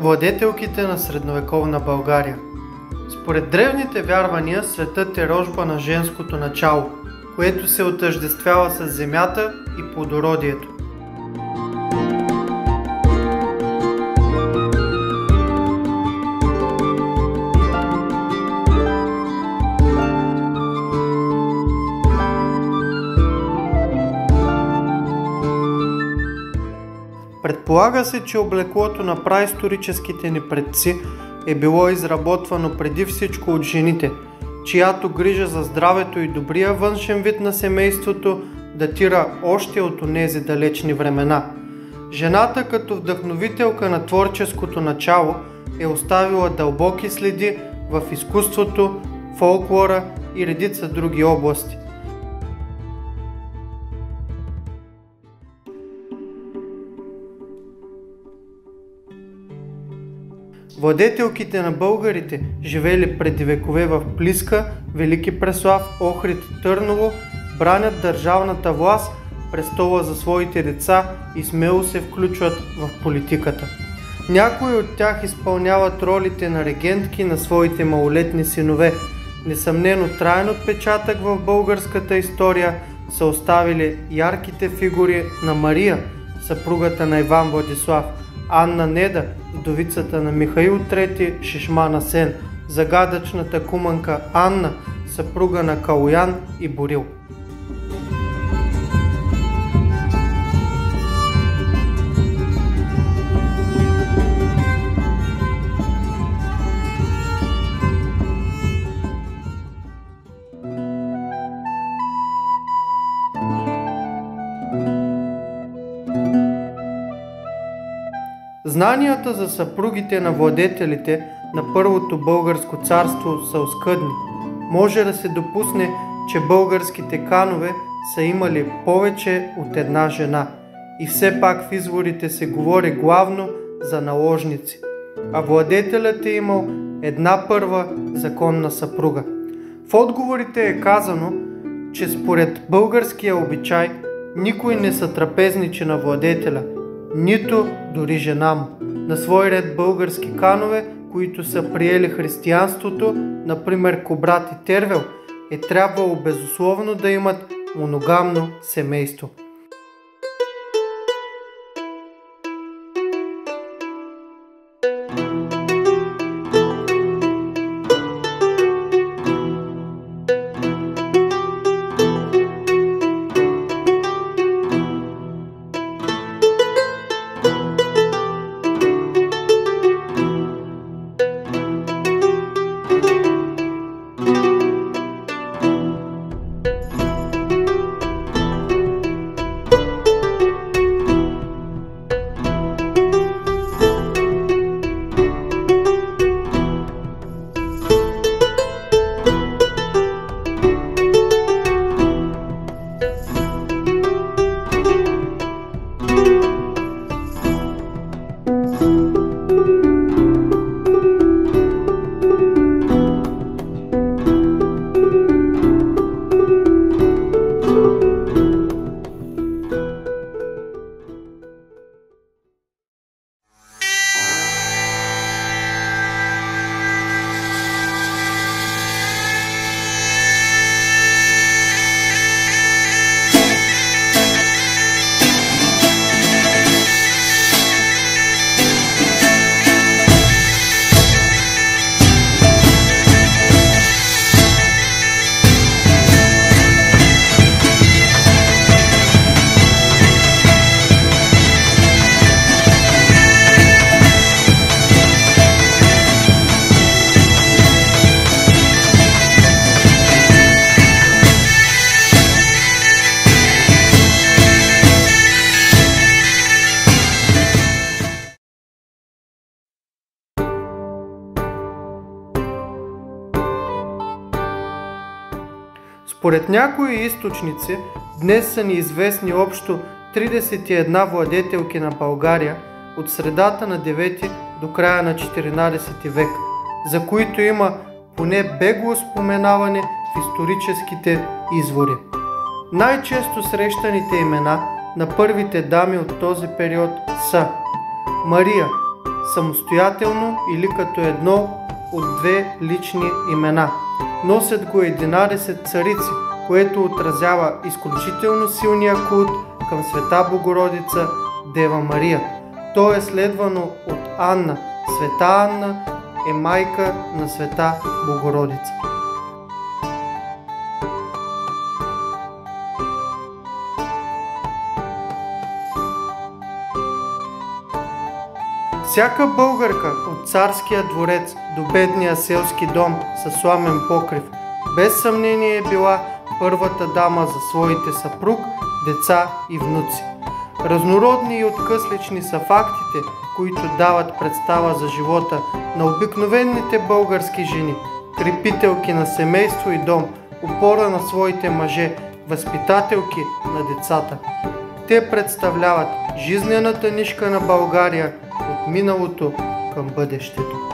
Владетелките на средновековна България. Според древните вярвания, светът е рожба на женското начало, което се отъждествява с земята и плодородието. Предполага се, че облеклото на праисторическите ни предци е било изработвано преди всичко от жените, чиято грижа за здравето и добрия външен вид на семейството датира още от онези далечни времена. Жената като вдъхновителка на творческото начало е оставила дълбоки следи в изкуството, фолклора и редица други области. Владетелките на българите, живели преди векове в Плиска, Велики Преслав, Охрид, Търново, бранят държавната власт, престола за своите деца и смело се включват в политиката. Някои от тях изпълняват ролите на регентки на своите малолетни синове. Несъмнено траен отпечатък в българската история са оставили ярките фигури на Мария, съпругата на Иван Владислав, Анна Неда, вдовицата на Михаил III Шишман Асен, загадъчната куманка Анна, съпруга на Калоян и Борил. Знанията за съпругите на владетелите на Първото българско царство са оскъдни. Може да се допусне, че българските ханове са имали повече от една жена. И все пак в изворите се говори главно за наложници. А владетелят е имал една първа законна съпруга. В отговорите е казано, че според българския обичай никой не сътрапезничи на владетеля, нито дори жена му. На свой ред български ханове, които са приели християнството, например Кубрат и Тервел, е трябвало безусловно да имат моногамно семейство. Според някои източници, днес са ни известни общо 31 владетелки на България от средата на 9 до края на 14 век, за които има поне бегло споменаване в историческите извори. Най-често срещаните имена на първите дами от този период са Мария, самостоятелно или като едно от две лични имена. Носят го 11 царици, което отразява изключително силния култ към Света Богородица Дева Мария. То е следвано от Анна. Света Анна е майка на Света Богородица. Всяка българка от царския дворец до бедния селски дом със сламен покрив без съмнение е била първата дама за своите съпруг, деца и внуци. Разнородни и откъслични са фактите, които дават представа за живота на обикновените български жени, крепителки на семейство и дом, опора на своите мъже, възпитателки на децата. Те представляват жизнената нишка на България от миналото към бъдещето.